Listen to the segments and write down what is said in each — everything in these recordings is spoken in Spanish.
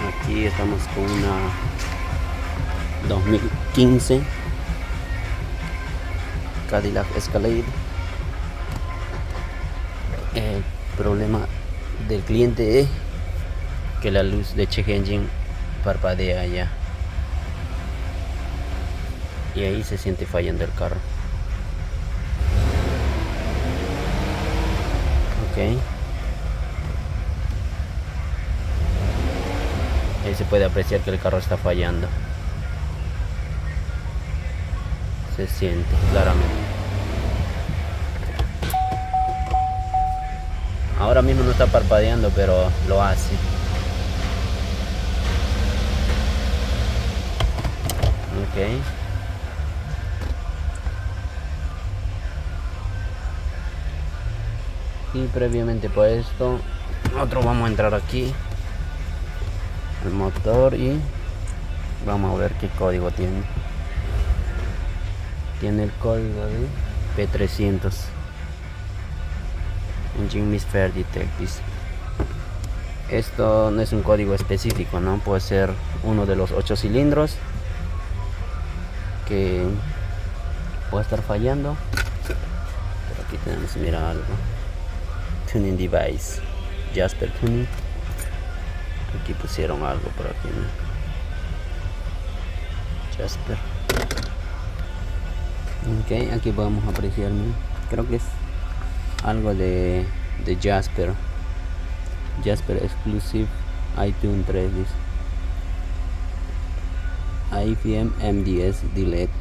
Aquí estamos con una 2015 Cadillac Escalade. El problema del cliente es que la luz de check engine parpadea ya, y ahí se siente fallando el carro. Ok, ahí se puede apreciar que el carro está fallando, se siente claramente. Ahora mismo no está parpadeando, pero lo hace. Ok. Y previamente por esto, nosotros vamos a entrar aquí al motor y vamos a ver qué código tiene. Tiene el código de P300. Engine Misfire Detected. Esto no es un código específico, ¿no? Puede ser uno de los 8 cilindros que puede estar fallando. Pero aquí tenemos, mira, algo. Tuning device, Jasper Tuning. Aquí pusieron algo por aquí, ¿no? Jasper. Ok, aquí podemos apreciar, ¿no? Creo que es algo de Jasper Exclusive iTunes 3, dice. IFM MDS Delete.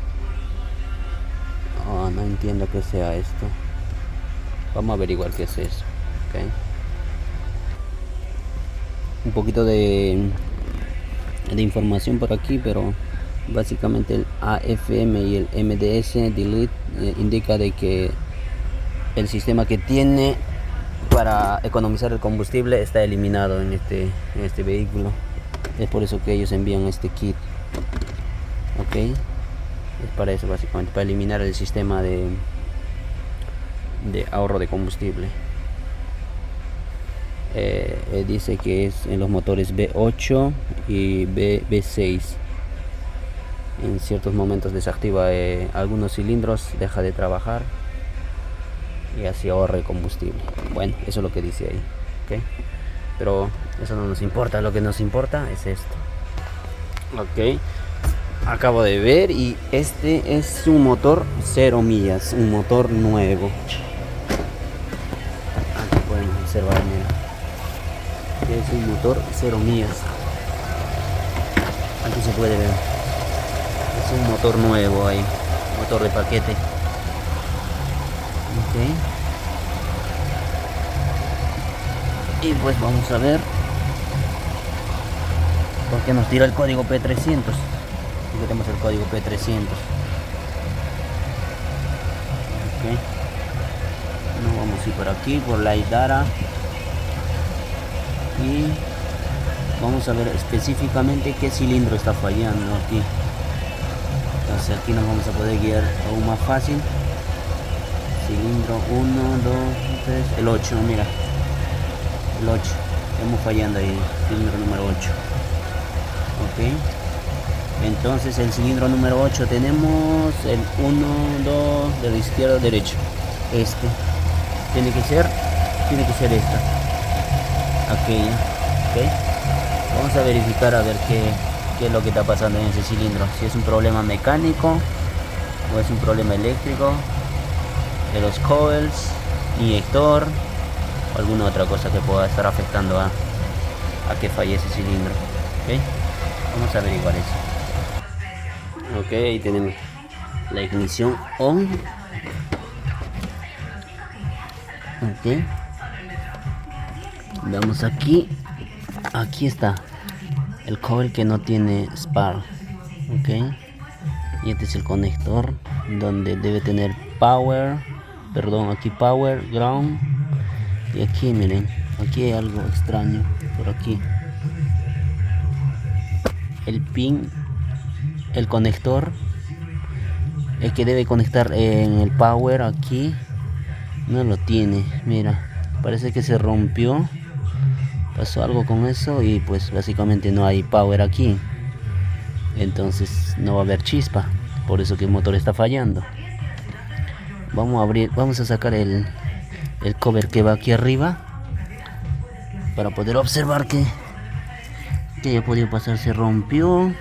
Oh, no entiendo qué sea esto. Vamos a averiguar qué es eso. Okay. Un poquito de información por aquí, pero básicamente el AFM y el MDS Delete indica de que el sistema que tiene para economizar el combustible está eliminado en este vehículo. Es por eso que ellos envían este kit. Ok, es para eso, básicamente, para eliminar el sistema de ahorro de combustible. Dice que es en los motores V8 y V6. En ciertos momentos desactiva algunos cilindros, deja de trabajar y así ahorra el combustible. Bueno, eso es lo que dice ahí. ¿Okay? Pero eso no nos importa, lo que nos importa es esto. Ok, acabo de ver y este es un motor 0 millas, un motor nuevo. Aquí pueden observar, mira, que es un motor 0 millas. Aquí se puede ver, es un motor nuevo ahí, motor de paquete. Ok, y pues vamos a ver por qué nos tira el código P300. Aquí tenemos el código P300. Ok, nos vamos a ir por aquí, por la Idara, y vamos a ver específicamente qué cilindro está fallando aquí. Entonces aquí nos vamos a poder guiar aún más fácil. Cilindro 1, 2, 3, el 8, mira, el 8, estamos fallando ahí, cilindro número 8. Ok, entonces el cilindro número 8 tenemos el 1, 2, de la izquierda a derecho. Este tiene que ser esta, aquella. Ok, vamos a verificar a ver qué es lo que está pasando en ese cilindro, si es un problema mecánico o es un problema eléctrico de los coils, inyector o alguna otra cosa que pueda estar afectando a que falle ese cilindro. ¿Okay? Vamos a averiguar eso. Ok, ahí tenemos la ignición on. Ok, vamos aquí está el coil que no tiene spark. Ok, y este es el conector donde debe tener power, aquí power, ground, y aquí miren, aquí hay algo extraño por aquí. El pin, el conector, el que debe conectar en el power, aquí no lo tiene, mira, parece que se rompió pasó algo con eso y pues básicamente no hay power aquí, entonces no va a haber chispa, por eso que el motor está fallando. Vamos a sacar el cover que va aquí arriba para poder observar que haya podido pasar. Se rompió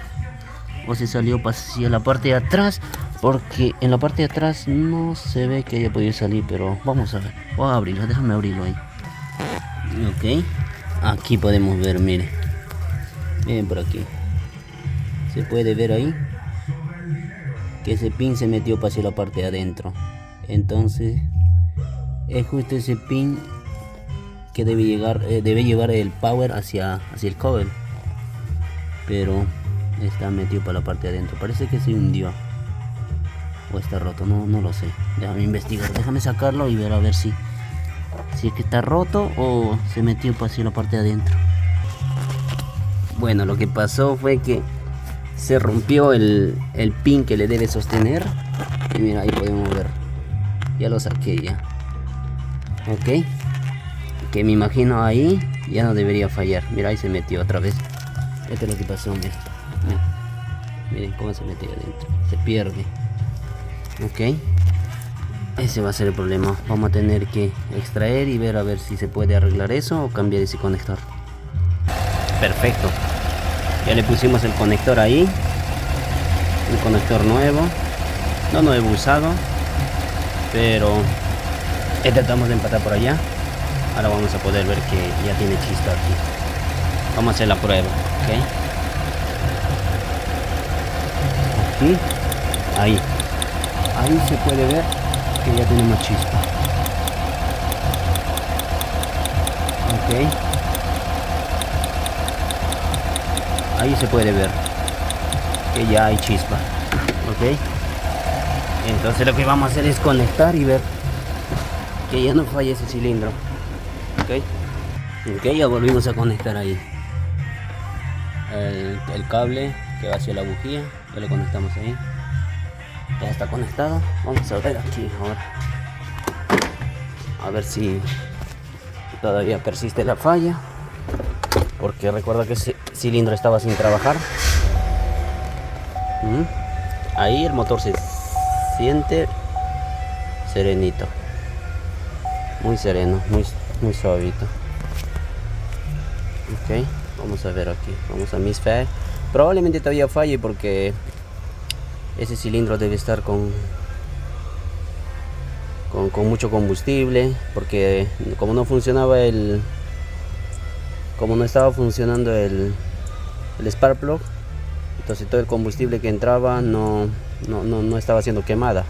o se salió hacia la parte de atrás, porque en la parte de atrás no se ve que haya podido salir, pero vamos a ver. Voy a abrirlo, déjame abrirlo ahí. Ok, aquí podemos ver, miren por aquí se puede ver ahí que ese pin se metió hacia la parte de adentro, entonces es justo ese pin que debe llevar el power hacia el cover, pero está metido para la parte de adentro. Parece que se hundió o está roto, no lo sé. Déjame investigar, déjame sacarlo y ver a ver si es que está roto o se metió hacia la parte de adentro. Bueno, lo que pasó fue que se rompió el pin que le debe sostener, y mira, ahí podemos ver, ya lo saqué ya. Ok, que me imagino ahí ya no debería fallar. Mira, ahí se metió otra vez. Esto es lo que pasó, miren cómo se metió adentro, se pierde. Ok, ese va a ser el problema. Vamos a tener que extraer y ver a ver si se puede arreglar eso o cambiar ese conector. Perfecto, ya le pusimos el conector ahí, un conector nuevo, no nuevo, usado, pero tratamos de empatar por allá. Ahora vamos a poder ver que ya tiene chispa aquí. Vamos a hacer la prueba. Ok, aquí, ahí se puede ver que ya tiene más chispa. Ok, ahí se puede ver que ya hay chispa. Ok, entonces lo que vamos a hacer es conectar y ver que ya no falla ese cilindro. Ok, ya volvimos a conectar ahí el cable que va hacia la bujía, ya lo conectamos ahí, ya está conectado. Vamos a ver aquí ahora, a ver si todavía persiste la falla, porque recuerda que ese cilindro estaba sin trabajar. Ahí el motor se siente serenito, muy sereno, muy suavito. Ok, vamos a ver aquí, vamos a misfire. Probablemente todavía falle porque ese cilindro debe estar con mucho combustible, porque como no estaba funcionando el spark plug, entonces todo el combustible que entraba no estaba siendo quemada,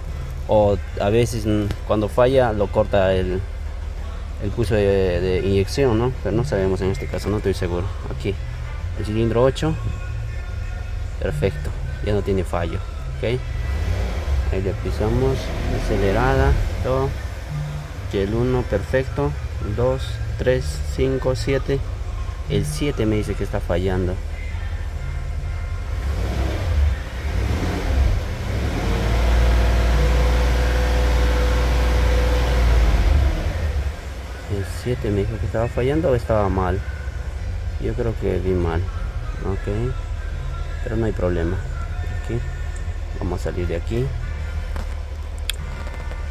o a veces cuando falla lo corta el pulso de inyección, ¿no? Pero no sabemos en este caso, no estoy seguro. Aquí el cilindro 8, perfecto, ya no tiene fallo. Ok, ahí le pisamos acelerada, todo. Y el 1 perfecto, 2, 3, 5, 7. El 7 me dice que está fallando. El 7 me dijo que estaba fallando o estaba mal. Yo creo que vi mal. Ok, pero no hay problema. Aquí vamos a salir de aquí.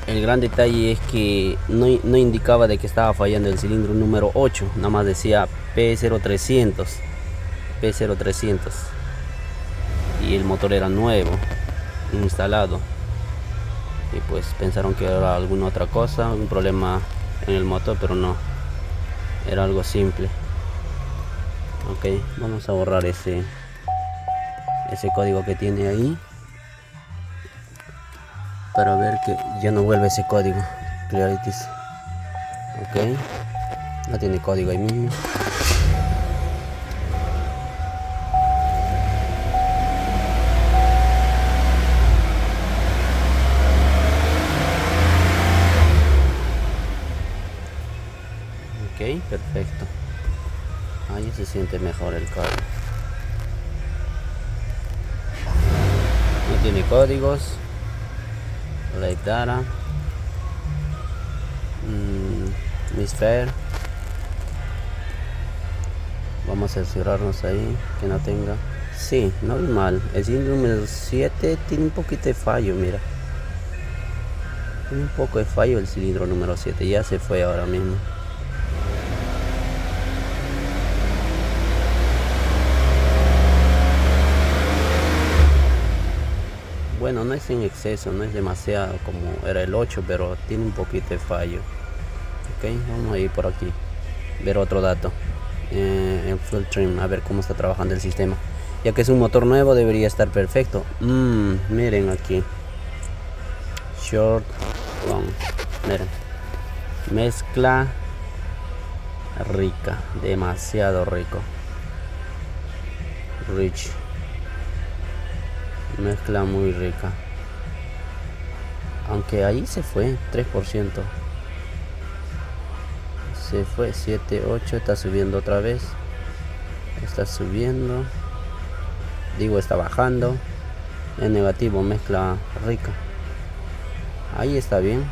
El gran detalle es que no indicaba de que estaba fallando el cilindro número 8, nada más decía P0300 y el motor era nuevo, instalado, y pues pensaron que era alguna otra cosa, un problema en el motor, pero no, era algo simple. Ok, vamos a borrar ese código que tiene ahí para ver que ya no vuelve ese código. Clarities. Ok, no tiene código ahí mismo. Ok, perfecto. Ahí se siente mejor el código. No tiene códigos. Like data. Misfire. Vamos a cerciorarnos ahí que no tenga. Sí, no vi mal. El cilindro número 7 tiene un poquito de fallo, mira. Tiene un poco de fallo el cilindro número 7. Ya se fue ahora mismo. Bueno, no es en exceso, no es demasiado como era el 8, pero tiene un poquito de fallo. Ok, vamos a ir por aquí. Ver otro dato. En full trim, a ver cómo está trabajando el sistema. Ya que es un motor nuevo, debería estar perfecto. Miren aquí. Short long. Miren. Mezcla rica. Demasiado rico. Rich. Mezcla muy rica. Aunque ahí se fue 3%. Se fue 7, 8. Está subiendo otra vez. Está subiendo. Digo, está bajando. En negativo, mezcla rica. Ahí está bien.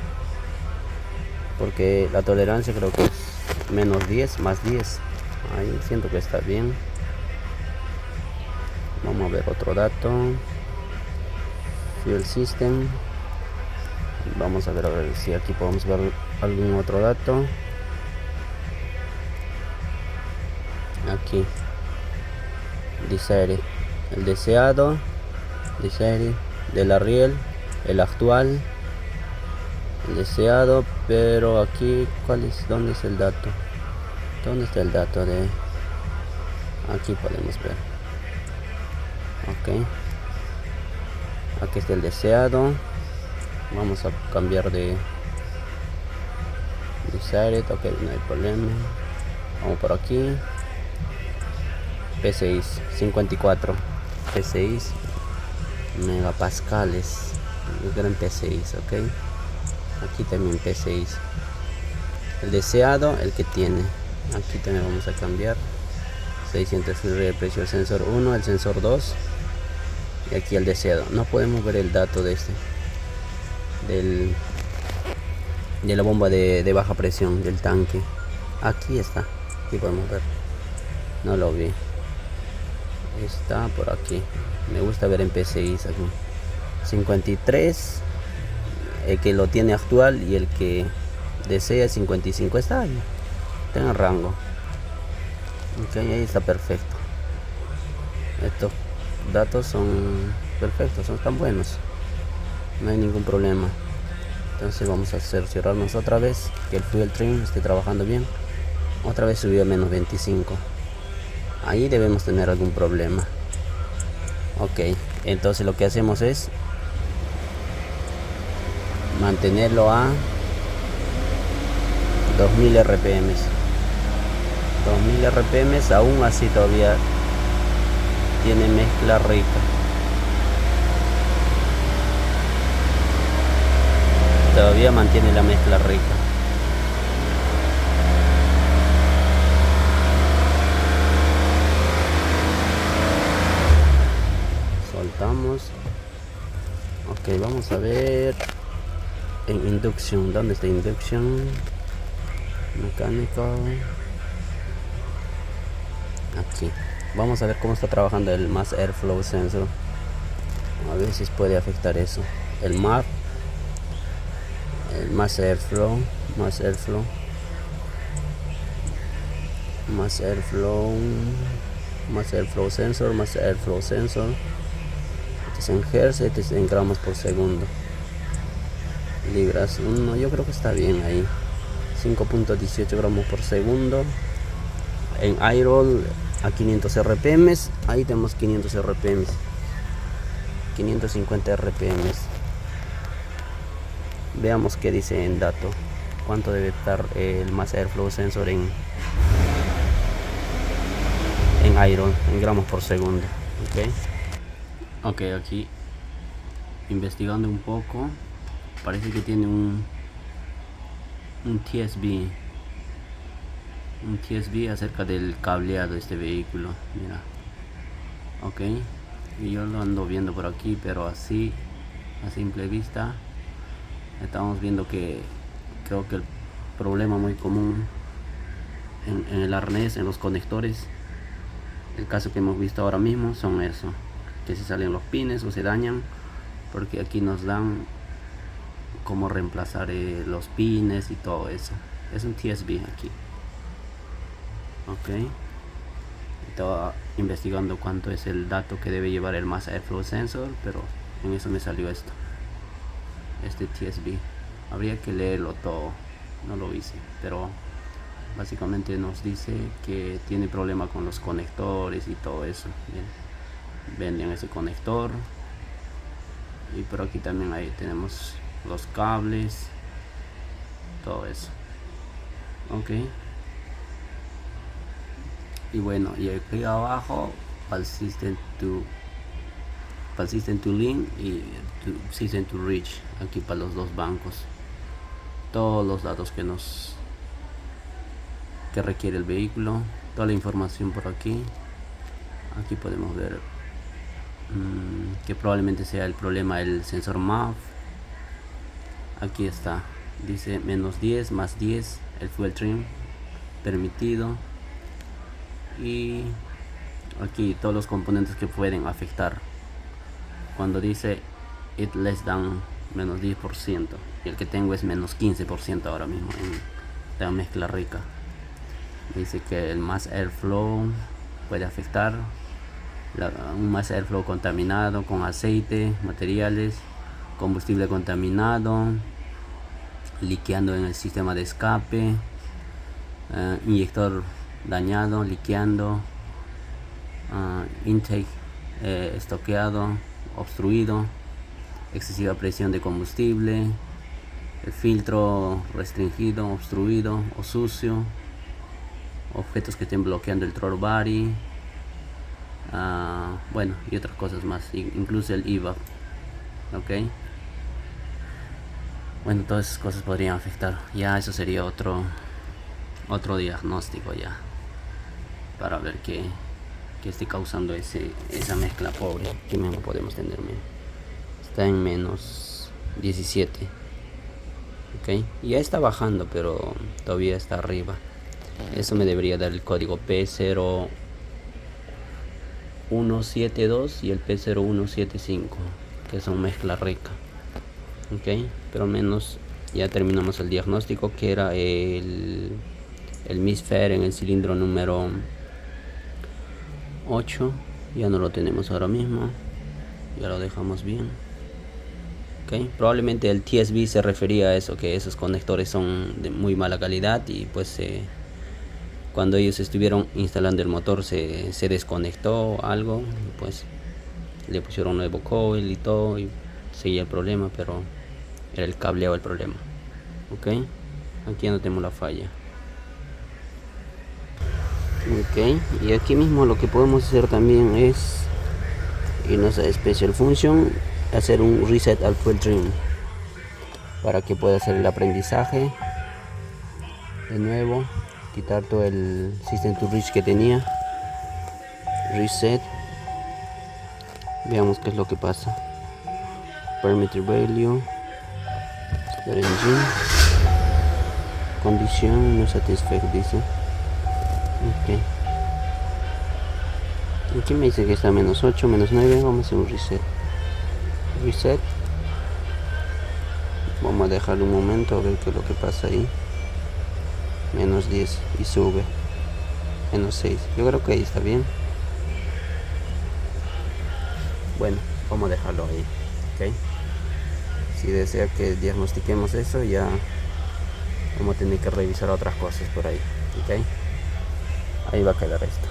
Porque la tolerancia creo que es menos 10, más 10. Ahí siento que está bien. Vamos a ver otro dato. Fuel system. Vamos a ver si aquí podemos ver algún otro dato. Aquí. Desired. El deseado. Desired. De la riel. El actual. El deseado. Pero aquí, ¿dónde es el dato? ¿Dónde está el dato de? Aquí podemos ver. Ok. Aquí está el deseado. Vamos a cambiar de Desired. Ok, no hay problema. Vamos por aquí. P6 54 P6 megapascales. Gran P6. Ok. Aquí también P6. El deseado, el que tiene. Aquí también vamos a cambiar. 600 el precio del sensor 1, el sensor 2. Y aquí el deseado. No podemos ver el dato de este. De la bomba de baja presión del tanque. Aquí está. Aquí podemos ver. No lo vi. Está por aquí. Me gusta ver en PCIs aquí. 53. El que lo tiene actual y el que desea 55. Está ahí. Está en el rango. Ok, ahí está perfecto. Estos datos son perfectos, son tan buenos. No hay ningún problema. Entonces vamos a cerciorarnos otra vez que el fuel trim esté trabajando bien. Otra vez subió a menos 25. Ahí debemos tener algún problema. Ok, entonces lo que hacemos es mantenerlo a 2000 rpm. 2000 rpm, aún así todavía tiene mezcla rica. Todavía mantiene la mezcla rica. Soltamos. Ok, vamos a ver en induction. ¿Dónde está induction? Mecánico. Aquí. Vamos a ver cómo está trabajando el mass airflow sensor. A ver si puede afectar eso. El MAR. El mass airflow sensor. Este es en hertz, este es en gramos por segundo. Libras 1, yo creo que está bien ahí. 5.18 gramos por segundo. En iRoll a 500 rpm. Ahí tenemos 500 rpm. 550 rpm. Veamos qué dice en dato. Cuánto debe estar el mass airflow sensor en iRoll, en gramos por segundo. Ok, aquí investigando un poco, parece que tiene un TSB acerca del cableado de este vehículo. Mira, ok, y yo lo ando viendo por aquí, pero así a simple vista estamos viendo que creo que el problema muy común en el arnés, en los conectores, El caso que hemos visto ahora mismo son eso, que se salen los pines o se dañan, porque aquí nos dan cómo reemplazar los pines y todo eso. Es un TSB aquí. Ok, estaba investigando cuánto es el dato que debe llevar el Mass Airflow Sensor, pero en eso me salió esto, este TSB. Habría que leerlo todo, no lo hice, pero básicamente nos dice que tiene problema con los conectores y todo eso. Bien, venden ese conector, y por aquí también ahí tenemos los cables, todo eso. Ok, y bueno, y aquí abajo persistent to link y persistent to reach, aquí para los dos bancos, todos los datos que requiere el vehículo, toda la información por aquí. Aquí podemos ver que probablemente sea el problema el sensor MAF. Aquí está, dice -10 más 10 el fuel trim permitido, y aquí todos los componentes que pueden afectar cuando dice it less than -10%, y el que tengo es -15% ahora mismo en la mezcla rica. Dice que el Mass Airflow puede afectar un Mass Airflow contaminado con aceite, materiales, combustible contaminado, liqueando en el sistema de escape, inyector dañado, liqueando, intake estoqueado, obstruido, excesiva presión de combustible, el filtro restringido, obstruido o sucio, objetos que estén bloqueando el throttle body, bueno, y otras cosas más, incluso el EVAP. Ok, bueno, todas esas cosas podrían afectar. Ya eso sería otro diagnóstico ya, para ver qué esté causando esa mezcla pobre. Aquí mismo podemos tener, está en -17. Ok, ya está bajando, pero todavía está arriba. Eso me debería dar el código P0172 y el P0175, que son mezcla rica. Ok, pero al menos ya terminamos el diagnóstico, que era el misfire en el cilindro número 8. Ya no lo tenemos ahora mismo, ya lo dejamos bien. Ok, probablemente el TSB se refería a eso, que esos conectores son de muy mala calidad, y pues cuando ellos estuvieron instalando el motor se desconectó algo, y pues le pusieron nuevo coil y todo, y seguía el problema, pero era el cableado el problema. Ok, aquí ya no tenemos la falla. Ok, y aquí mismo lo que podemos hacer también es irnos a Special Function, hacer un reset al fuel trim para que pueda hacer el aprendizaje de nuevo, quitar todo el System to Reach que tenía, reset, veamos qué es lo que pasa. Parameter value, start engine, condición no satisfied, dice. Ok, aquí me dice que está -8, -9. Vamos a hacer un reset. Vamos a dejarlo un momento a ver qué es lo que pasa ahí. -10 y sube -6. Yo creo que ahí está bien. Bueno, vamos a dejarlo ahí. Ok, si desea que diagnostiquemos eso, ya vamos a tener que revisar otras cosas por ahí. Ok, ahí va a quedar esto.